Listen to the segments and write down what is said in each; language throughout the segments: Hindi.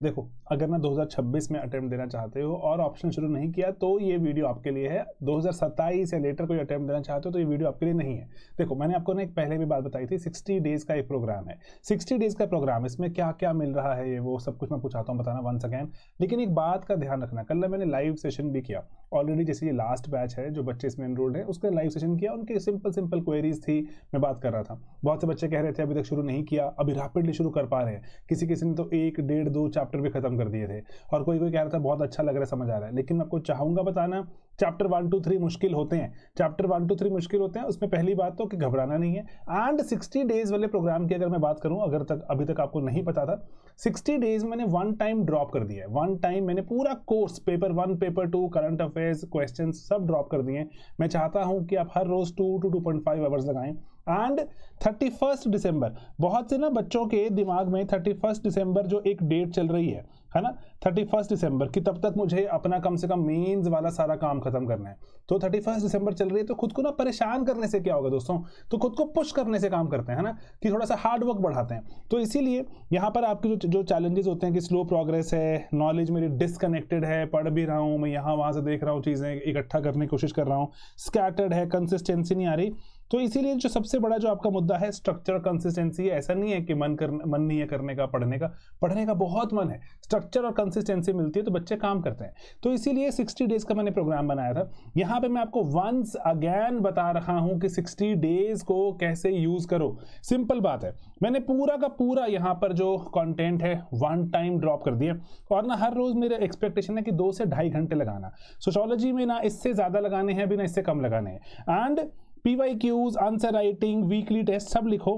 देखो, अगर ना 2026 में अटेम्प्ट देना चाहते हो और ऑप्शन शुरू नहीं किया तो ये वीडियो आपके लिए है। 2027 या लेटर कोई अटेम्प्ट देना चाहते हो तो ये वीडियो आपके लिए नहीं है। देखो, मैंने आपको ना एक पहले भी बात बताई थी, 60 डेज का एक प्रोग्राम है। 60 डेज का प्रोग्राम, इसमें क्या क्या मिल रहा है ये वो सब कुछ मैं पूछाता हूँ, बताना वंस अगैन। लेकिन एक बात का ध्यान रखना, कल मैंने लाइव सेशन भी किया ऑलरेडी। जैसे ये लास्ट बैच है, जो बच्चे इसमें एनरोल्ड है, उसका लाइव सेशन किया। उनके सिंपल क्वेरीज थी, मैं बात कर रहा था। बहुत से बच्चे कह रहे थे अभी तक शुरू नहीं किया, अभी रैपिडली शुरू कर पा रहे हैं। किसी किसी ने तो 1, 1.5, 2 चैप्टर भी खत्म कर दिए थे, और कोई कह रहा था बहुत अच्छा लग रहा है, समझ आ रहा है। लेकिन मैं आपको चाहूंगा बताना, चैप्टर 1 2 3 मुश्किल होते हैं। चैप्टर 1 2 3 मुश्किल होते हैं। उसमें पहली बात तो कि घबराना नहीं है। एंड 60 डेज वाले प्रोग्राम की अगर मैं बात करूं, अभी तक आपको नहीं पता था, 60 डेज मैंने वन टाइम ड्रॉप कर दिया है। वन टाइम मैंने पूरा course, paper 1 paper 2 current affairs question सब ड्रॉप कर दिए। मैं चाहता हूं कि आप हर रोज 2 to 2.5 आवर्स लगाएं। एंड 31 दिसंबर, बहुत से ना बच्चों के दिमाग में 31 दिसंबर जो एक डेट चल रही है ना, 31 दिसंबर कि तब तक मुझे अपना कम से कम मेंस वाला सारा काम खत्म करना है। तो 31 दिसंबर चल रही है, तो खुद को ना परेशान करने से क्या होगा दोस्तों, तो खुद को पुश करने से काम करते हैं ना, कि थोड़ा सा हार्ड वर्क बढ़ाते हैं। तो इसीलिए यहाँ पर आपके जो चैलेंजेस होते हैं कि स्लो प्रोग्रेस है, नॉलेज मेरी डिसकनेक्टेड है, पढ़ भी रहा हूँ मैं, यहाँ वहाँ से देख रहा हूँ, चीज़ें इकट्ठा करने की कोशिश कर रहा हूँ, स्कैटर्ड है, कंसिस्टेंसी नहीं आ रही। तो इसीलिए जो सबसे बड़ा जो आपका मुद्दा है, स्ट्रक्चर कंसिस्टेंसी है। ऐसा नहीं है कि मन नहीं है करने का, पढ़ने का बहुत मन है, स्ट्रक्चर और कंसिस्टेंसी मिलती है तो बच्चे काम करते हैं। तो इसीलिए 60 डेज का मैंने प्रोग्राम बनाया था। यहाँ पे मैं आपको वंस अगेन बता रहा हूं कि 60 डेज को कैसे यूज करो। सिंपल बात है, मैंने पूरा का पूरा यहाँ पर जो कंटेंट है वन टाइम ड्रॉप कर दिया। और ना हर रोज मेरा एक्सपेक्टेशन है कि 2 से 2.5 घंटे लगाना। सोशियोलॉजी में ना इससे ज्यादा लगाने हैं, भी ना इससे कम लगाने हैं। And PYQs, answer writing, weekly test सब लिखो।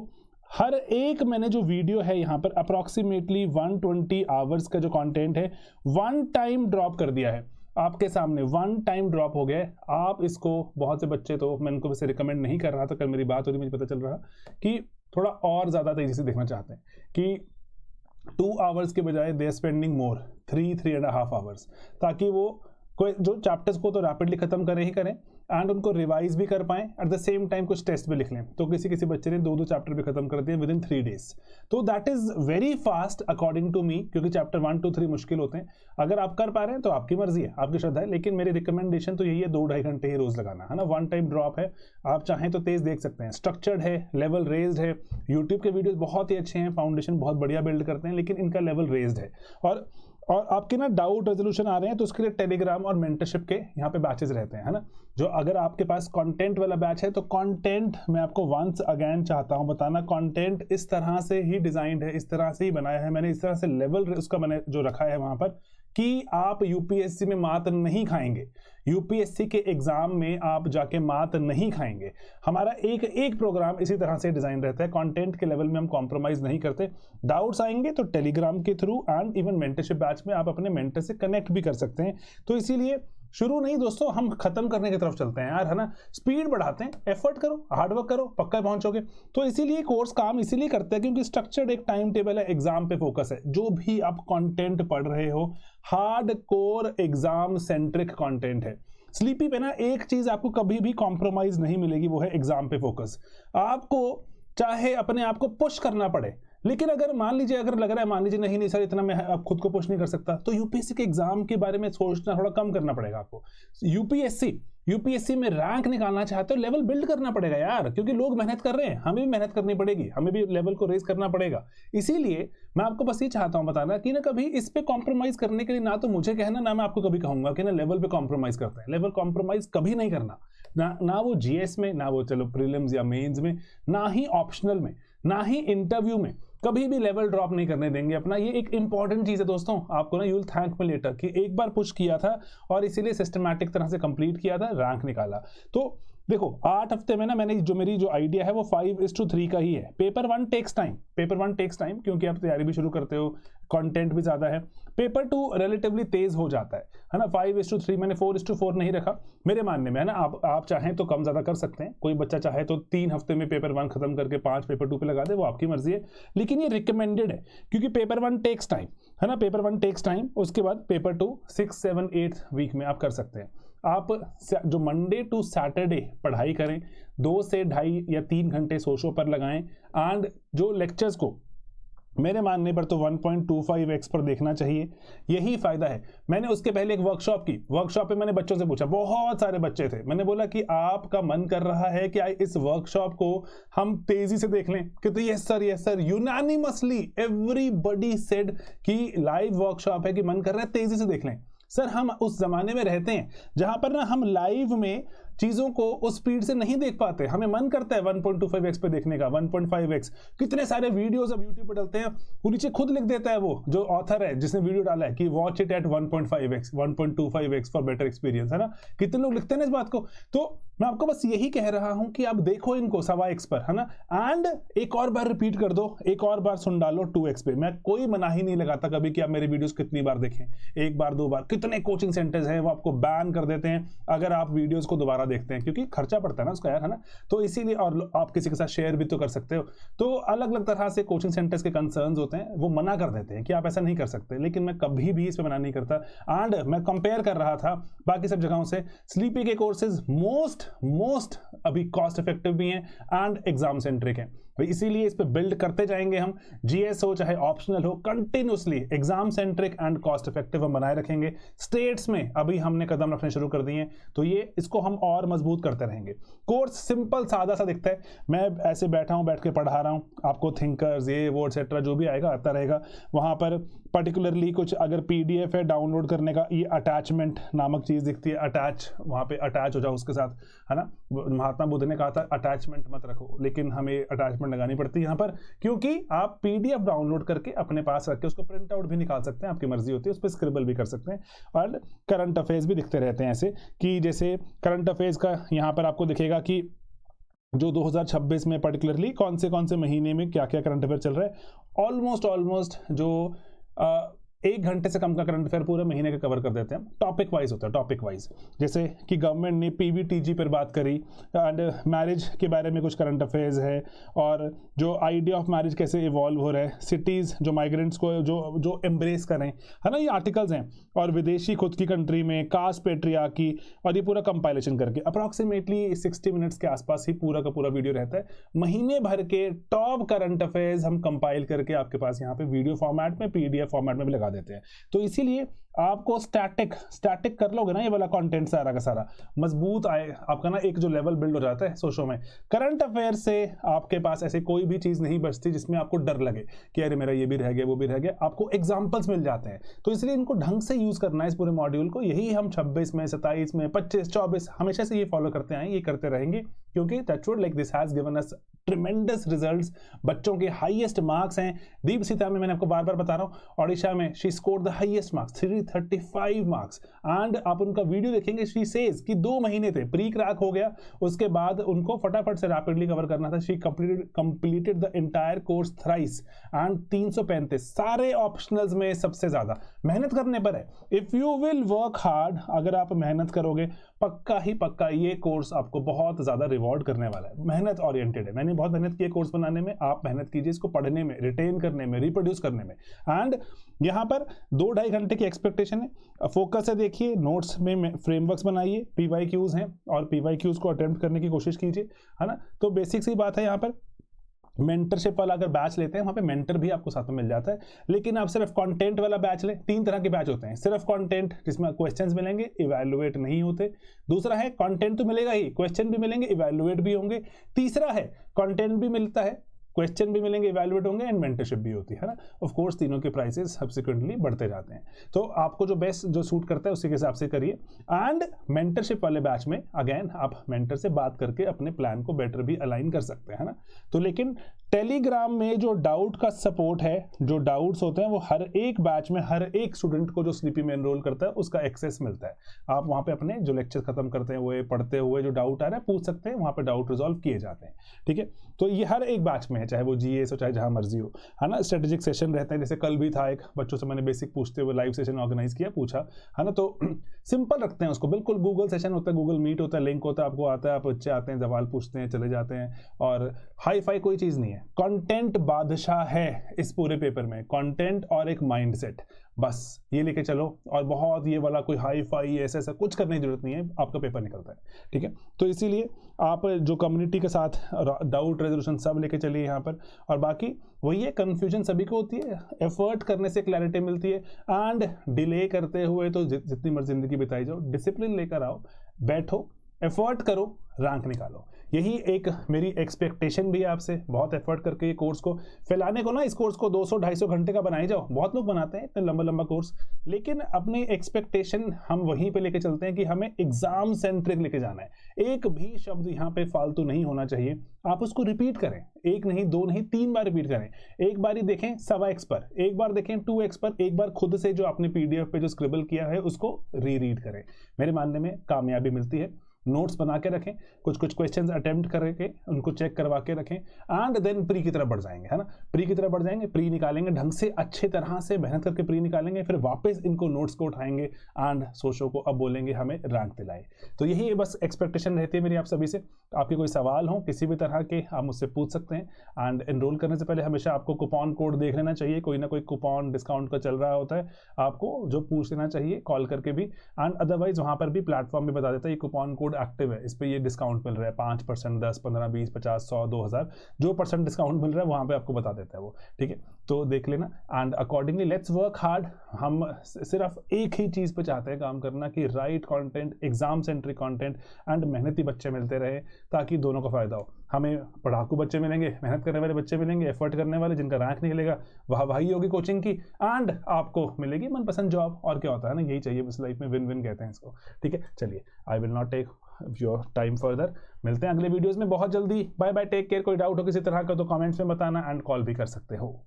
हर एक मैंने जो वीडियो है यहाँ पर अप्रोक्सीमेटली 120 आवर्स का जो कंटेंट है, वन टाइम ड्रॉप कर दिया है आपके सामने। वन टाइम ड्रॉप हो गया। आप इसको, बहुत से बच्चे तो मैं उनको वैसे रिकमेंड नहीं कर रहा था, कल मेरी बात हो रही, मुझे पता चल रहा कि थोड़ा और ज़्यादा तेज़ी से देखना चाहते हैं कि 2 आवर्स के बजाय दे स्पेंडिंग मोर 3.5 आवर्स, ताकि वो कोई जो चैप्टर्स को तो रैपिडली खत्म करें ही करें एंड उनको रिवाइज भी कर पाएं, एट द सेम टाइम कुछ टेस्ट भी लिख लें। तो किसी बच्चे ने 2 चैप्टर भी खत्म कर दिए विद इन 3 डेज। तो that is very fast according to me, क्योंकि चैप्टर 1 2 3 मुश्किल होते हैं। अगर आप कर पा रहे हैं तो आपकी मर्जी है, आपकी श्रद्धा है, लेकिन मेरी रिकमेंडेशन तो यही है, 2-2.5 घंटे ही रोज लगाना है ना। वन टाइम ड्रॉप है, आप चाहें तो तेज देख सकते हैं, स्ट्रक्चर्ड है, लेवल रेज्ड है। यूट्यूब के वीडियोस बहुत ही अच्छे हैं, फाउंडेशन बहुत बढ़िया बिल्ड करते हैं, लेकिन इनका लेवल रेज्ड है। और आपके ना डाउट रेजोल्यूशन आ रहे हैं तो उसके लिए टेलीग्राम और मेंटरशिप के यहाँ पे बैचेस रहते हैं, है ना। जो अगर आपके पास कंटेंट वाला बैच है तो कंटेंट मैं आपको वंस अगेन चाहता हूँ बताना, कंटेंट इस तरह से ही डिजाइंड है, इस तरह से ही बनाया है मैंने, इस तरह से लेवल उसका मैंने जो रखा है वहां पर कि आप यूपीएससी में मात नहीं खाएंगे, यूपीएससी के एग्जाम में आप जाके मात नहीं खाएंगे। हमारा एक एक प्रोग्राम इसी तरह से डिजाइन रहता है, कंटेंट के लेवल में हम कॉम्प्रोमाइज नहीं करते। डाउट्स आएंगे तो टेलीग्राम के through and even mentorship batch में आप अपने मेंटर से कनेक्ट भी कर सकते हैं। तो इसीलिए शुरू नहीं दोस्तों, हम खत्म करने की तरफ चलते हैं यार, है ना। स्पीड बढ़ाते हैं, एफर्ट करो, हार्डवर्क करो, पक्का पहुंचोगे। तो इसीलिए कोर्स काम इसीलिए करते हैं क्योंकि स्ट्रक्चर्ड एक टाइम टेबल है, एग्जाम पे फोकस है। जो भी आप कंटेंट पढ़ रहे हो, hard core exam centric content है। स्लीपी पे ना एक चीज आपको कभी भी कॉम्प्रोमाइज नहीं मिलेगी, वो है एग्जाम पे फोकस। आपको चाहे अपने आप को पुश करना पड़े, लेकिन अगर मान लीजिए, अगर लग रहा है मान लीजिए नहीं सर इतना मैं अब खुद को पुश नहीं कर सकता, तो यूपीएससी के एग्जाम के बारे में सोचना थोड़ा कम करना पड़ेगा आपको। यूपीएससी में रैंक निकालना चाहते हो, लेवल बिल्ड करना पड़ेगा यार, क्योंकि लोग मेहनत कर रहे हैं, हमें भी मेहनत करनी पड़ेगी, हमें भी लेवल को रेज करना पड़ेगा। इसीलिए मैं आपको बस ये चाहता हूं बताना कि ना कभी इस पे कॉम्प्रोमाइज करने के लिए ना तो मुझे कहना, ना मैं आपको कभी कहूंगा कि ना लेवल पे कॉम्प्रोमाइज करते हैं। लेवल कॉम्प्रोमाइज कभी नहीं करना, ना वो जीएस में, ना वो चलो प्रीलिम्स या मेंस में, ना ही ऑप्शनल में, ना ही इंटरव्यू में, कभी भी लेवल ड्रॉप नहीं करने देंगे अपना। ये एक इंपॉर्टेंट चीज है दोस्तों, आपको ना you will thank me later कि एक बार पुश किया था और इसीलिए सिस्टमैटिक तरह से कंप्लीट किया था, रैंक निकाला। तो देखो 8 हफ्ते में ना मैंने मेरी जो आइडिया है वो 5:3 का ही है। पेपर 1 टेक्स टाइम, क्योंकि आप तैयारी भी शुरू करते हो, कंटेंट भी ज्यादा है। पेपर 2 रिलेटिवली तेज हो जाता है ना। 5:3 मैंने 4:4 नहीं रखा मेरे मानने में, है ना। आप चाहें तो कम ज्यादा कर सकते हैं, कोई बच्चा चाहे तो 3 हफ्ते में पेपर 1 खत्म करके 5 पेपर 2 पे लगा दे, वो आपकी मर्जी है। लेकिन ये रिकमेंडेड है क्योंकि पेपर 1 टेक्स टाइम, है ना। पेपर 1 टेक्स टाइम, उसके बाद पेपर 2 6, 7, 8 वीक में आप कर सकते हैं। आप जो मंडे टू सैटरडे पढ़ाई करें, 2 से 2.5 या 3 घंटे सोशो पर लगाएं एंड जो लेक्चर्स को मेरे मानने पर तो 1.25x पर देखना चाहिए, यही फायदा है। मैंने उसके पहले एक वर्कशॉप की, वर्कशॉप पे मैंने बच्चों से पूछा, बहुत सारे बच्चे थे, मैंने बोला कि आपका मन कर रहा है कि इस वर्कशॉप को हम तेजी से देख लें, कि yes sir, unanimously everybody said कि लाइव वर्कशॉप है, कि मन कर रहा है तेजी से देख लें। सर हम उस जमाने में रहते हैं जहां पर ना हम लाइव में चीजों को उस स्पीड से नहीं देख पाते, हमें मन करता है 1.25x पे देखने का, 1.5x। कितने सारे वीडियोस अब यूट्यूब पे डलते हैं, वो नीचे खुद लिख देता है वो जो ऑथर है जिसने वीडियो डाला है कि watch it at 1.5x 1.25x for better experience, है ना। कितने लोग लिखते हैं ना इस बात को। तो मैं आपको बस यही कह रहा हूं कि आप देखो इनको 1.25x पर, है ना, एंड एक और बार रिपीट कर दो, एक और बार सुन डालो 2x पे। मैं कोई मनाही नहीं लगाता कभी कि आप मेरे वीडियोस कितनी बार देखें, एक बार दो बार। कितने कोचिंग सेंटर्स हैं वो आपको बैन कर देते हैं अगर आप वीडियोस को दोबारा देखते हैं, क्योंकि खर्चा पड़ता है ना उसका यार, है ना। तो इसीलिए, और आप किसी के साथ शेयर भी तो कर सकते हो। तो अलग अलग तरह से कोचिंग सेंटर्स के कंसर्न्स होते हैं, वो मना कर देते हैं कि आप ऐसा नहीं कर सकते, लेकिन मैं कभी भी इस पे मना नहीं करता। एंड मैं कंपेयर कर रहा था बाकी सब जगहों से, स्लीपी के कोर्सेज मोस्ट अभी कॉस्ट इफेक्टिव भी हैं एंड एग्जाम सेंट्रिक हैं, इसीलिए इस पे बिल्ड करते जाएंगे हम। जीएस हो चाहे ऑप्शनल हो, continuously exam centric and cost effective हम बनाए रखेंगे। स्टेट्स में अभी हमने कदम रखने शुरू कर दिए हैं, तो ये इसको हम और मजबूत करते रहेंगे। कोर्स सिंपल सादा सा दिखता है, मैं ऐसे बैठा हूं, बैठ के पढ़ा रहा हूं आपको, थिंकर्स ये वो एटसेट्रा जो भी आएगा आता रहेगा। वहां पर पर्टिकुलरली कुछ अगर पीडीएफ है डाउनलोड करने का, ये अटैचमेंट नामक चीज दिखती है, अटैच, वहां पे अटैच हो जाओ उसके साथ, है ना। महात्मा बुद्ध ने कहा था अटैचमेंट मत रखो, लेकिन हमें अटैचमेंट लगानी पड़ती है यहाँ पर, क्योंकि आप पीडीएफ डाउनलोड करके अपने पास रख के उसको प्रिंट आउट भी निकाल सकते हैं, आपकी मर्जी होती है, उस पर स्क्रिबल भी कर सकते हैं। और करंट अफेयर्स भी दिखते रहते हैं ऐसे, कि जैसे करंट अफेयर्स का यहाँ पर आपको दिखेगा कि जो 2026 में पर्टिकुलरली कौन से महीने में क्या क्या करंट अफेयर चल रहा है। ऑलमोस्ट जो 1 घंटे से कम का करंट अफेयर पूरे महीने का कवर कर देते हैं। टॉपिक वाइज होता है, टॉपिक वाइज, जैसे कि गवर्नमेंट ने पीवीटीजी पर बात करी, एंड मैरिज के बारे में कुछ करंट अफेयर्स है, और जो आइडिया ऑफ मैरिज कैसे इवॉल्व हो रहा है, सिटीज़ जो माइग्रेंट्स को जो एम्ब्रेस करें, है ना, ये आर्टिकल्स हैं। और विदेशी खुद की कंट्री में कास्ट पेट्रियार्की, और ये पूरा कंपाइलेशन करके अप्रॉक्सीमेटली 60 मिनट्स के आसपास ही पूरा का पूरा वीडियो रहता है। महीने भर के टॉप करंट अफेयर्स हम कंपाइल करके आपके पास यहाँ पे वीडियो फॉर्मेट में, पीडीएफ फॉर्मेट में भी लगा देते हैं। तो इसीलिए आपको स्टैटिक कर लोगे ना ये वाला कंटेंट सारा का सारा, मजबूत आए आपका ना, एक जो लेवल बिल्ड हो जाता है सोशो में। करंट अफेयर से आपके पास ऐसे कोई भी चीज नहीं बचती जिसमें आपको डर लगे कि अरे मेरा ये भी रह गया वो भी रह गया, आपको एग्जांपल्स मिल जाते हैं। तो इसलिए इनको ढंग से यूज करना है इस पूरे मॉड्यूल को, यही हम 26 में, 27 में, 25, 24 हमेशा से ये फॉलो करते आए, ये करते रहेंगे, क्योंकि touchwood like this has given us tremendous results. बच्चों के हाईएस्ट मार्क्स हैं। दीप सीता में मैंने आपको बार बार बता रहा हूं, ओडिशा में she scored the highest marks 335 marks. And आप उनका वीडियो देखेंगे, शी सेज कि 2 महीने थे, प्री क्रैक हो गया, उसके बाद उनको फटाफट से रैपिडली कवर करना था। She completed the entire course thrice and 335, सारे ऑप्शनल्स में सबसे ज्यादा मेहनत करने पर है। If you will work hard, अगर आप मेहनत करोगे, पक्का ही पक्का ये कोर्स आपको बहुत ज्यादा रिवॉर्ड करने वाला है। मेहनत ओरिएंटेड है, मैंने बहुत मेहनत की है कोर्स बनाने में, आप मेहनत कीजिए इसको पढ़ने में, रिटेन करने में, रिप्रोड्यूस करने में। एंड यहाँ पर 2-2.5 घंटे की एक्सपेक्टेशन है। फोकस है, देखिए नोट्स में फ्रेमवर्क्स बनाइए, पीवाईक्यूज हैं और पीवाईक्यूज को अटेम्प्ट करने की कोशिश कीजिए, है ना। तो बेसिक सी बात है। यहाँ पर मेंटरशिप वाला अगर बैच लेते हैं, वहाँ पे मेंटर भी आपको साथ में मिल जाता है। लेकिन आप सिर्फ कंटेंट वाला बैच लें, 3 तरह के बैच होते हैं। सिर्फ कंटेंट जिसमें क्वेश्चंस मिलेंगे, इवैल्यूएट नहीं होते। दूसरा है कंटेंट तो मिलेगा ही, क्वेश्चन भी मिलेंगे, इवैल्यूएट भी होंगे। तीसरा है कंटेंट भी मिलता है, क्वेश्चन भी मिलेंगे, इवैल्यूएट होंगे एंड मेंटरशिप भी होती है ना। ऑफ कोर्स तीनों के प्राइसेस सब्सिक्वेंटली बढ़ते जाते हैं। तो आपको जो बेस्ट जो सूट करता है उसी के हिसाब से करिए। एंड मेंटरशिप वाले बैच में अगेन आप मेंटर से बात करके अपने प्लान को बेटर भी अलाइन कर सकते हैं ना। तो लेकिन टेलीग्राम में जो डाउट का सपोर्ट है, जो डाउट्स होते हैं, वो हर एक बैच में हर एक स्टूडेंट को जो स्लीपी में एनरोल करता है उसका एक्सेस मिलता है। आप वहाँ पे अपने जो लेक्चर खत्म करते हैं हुए, पढ़ते हुए जो डाउट आ रहा है पूछ सकते हैं, वहाँ पे डाउट रिजॉल्व किए जाते हैं। ठीक है, तो ये हर एक बैच में है, चाहे वो जीएस हो चाहे जहाँ मर्जी हो, है ना। स्ट्रेटेजिक सेशन रहते हैं, जैसे कल भी था, एक बच्चों से मैंने बेसिक पूछते हुए लाइव सेशन ऑर्गेनाइज किया, पूछा, है ना। तो सिंपल रखते हैं उसको, बिल्कुल गूगल सेशन होता है, गूगल मीट होता है, लिंक होता है, आपको आता है, आप बच्चे आते हैं, सवाल पूछते हैं, चले जाते हैं, और हाई फाई कोई चीज़ नहीं है। कंटेंट बादशाह है इस पूरे पेपर में, कंटेंट और एक माइंडसेट। बस ये लेके चलो, और बहुत ये वाला कोई हाई फाई ऐसा ऐसा कुछ करने की जरूरत नहीं है, आपका पेपर निकलता है, ठीक है। तो इसीलिए आप जो कम्युनिटी के साथ डाउट रेजोल्यूशन सब लेके चलिए यहाँ पर। और बाकी वही है, कन्फ्यूजन सभी को होती है, एफर्ट करने से क्लैरिटी मिलती है, एंड डिले करते हुए तो जितनी मर्जी जिंदगी बिताई जाओ, डिसिप्लिन लेकर आओ, बैठो, एफर्ट करो, रैंक निकालो। यही एक मेरी एक्सपेक्टेशन भी है आपसे। बहुत एफर्ट करके ये कोर्स को फैलाने को ना, इस कोर्स को 200-250 घंटे का बनाई जाओ, बहुत लोग बनाते हैं इतने लंबा लंबा कोर्स, लेकिन अपनी एक्सपेक्टेशन हम वहीं पे लेके चलते हैं कि हमें एग्जाम सेंट्रिक लेके जाना है। एक भी शब्द यहाँ पे फालतू नहीं होना चाहिए, आप उसको रिपीट करें, एक नहीं, दो नहीं, 3 बार रिपीट करें। एक बार ही देखें 1.25x पर, एक बार देखें 2x पर, एक बार खुद से जो आपने पीडीएफ पे जो स्क्रिबल किया है उसको रीरीड करें। मेरे मानने में कामयाबी मिलती है। नोट्स बना के रखें, कुछ कुछ क्वेश्चंस अटेम्प्ट करके उनको चेक करवा के रखें, एंड देन प्री की तरफ बढ़ जाएंगे, है ना। प्री की तरफ बढ़ जाएंगे, प्री निकालेंगे ढंग से, अच्छे तरह से मेहनत करके प्री निकालेंगे, फिर वापस इनको नोट्स को उठाएंगे एंड सोचो को अब बोलेंगे हमें रैंक दिलाए। तो यही बस एक्सपेक्टेशन रहती है मेरी आप सभी से। आपके कोई सवाल हो किसी भी तरह के, आप मुझसे पूछ सकते हैं। एंड एनरोल करने से पहले हमेशा आपको कूपन कोड देख लेना चाहिए, कोई ना कोई कूपन डिस्काउंट का चल रहा होता है, आपको जो पूछ लेना चाहिए कॉल करके भी, एंड अदरवाइज वहाँ पर भी प्लेटफॉर्म भी बता देता है ये कूपन कोड एक्टिव है, इस पर ये डिस्काउंट मिल रहा है 5%, 10, 15, 20, 50, 100, 2000, जो परसेंट डिस्काउंट मिल रहा है वहाँ पे आपको बता देता है वो, ठीक है। तो देख लेना, and accordingly let's work hard. हम सिर्फ एक ही चीज़ पे चाहते हैं काम करना, कि right content, exam centric content, and मेहनती बच्चे मिलते रहे, ताकि दोनों का फायदा हो। हमें पढ़ाकू बच्चे मिलेंगे, मेहनत करने वाले बच्चे मिलेंगे, एफर्ट करने वाले, जिनका रैंक निकलेगा, वाहवाही होगी कोचिंग की, एंड आपको मिलेगी मनपसंद जॉब। और क्या होता है ना, यही चाहिए बस लाइफ में, विन विन कहते हैं इसको, ठीक है। चलिए, I will not take your time further, मिलते हैं अगले वीडियोस में बहुत जल्दी। Bye bye, take care. कोई डाउट हो किसी तरह का तो कमेंट्स में बताना, एंड कॉल भी कर सकते हो।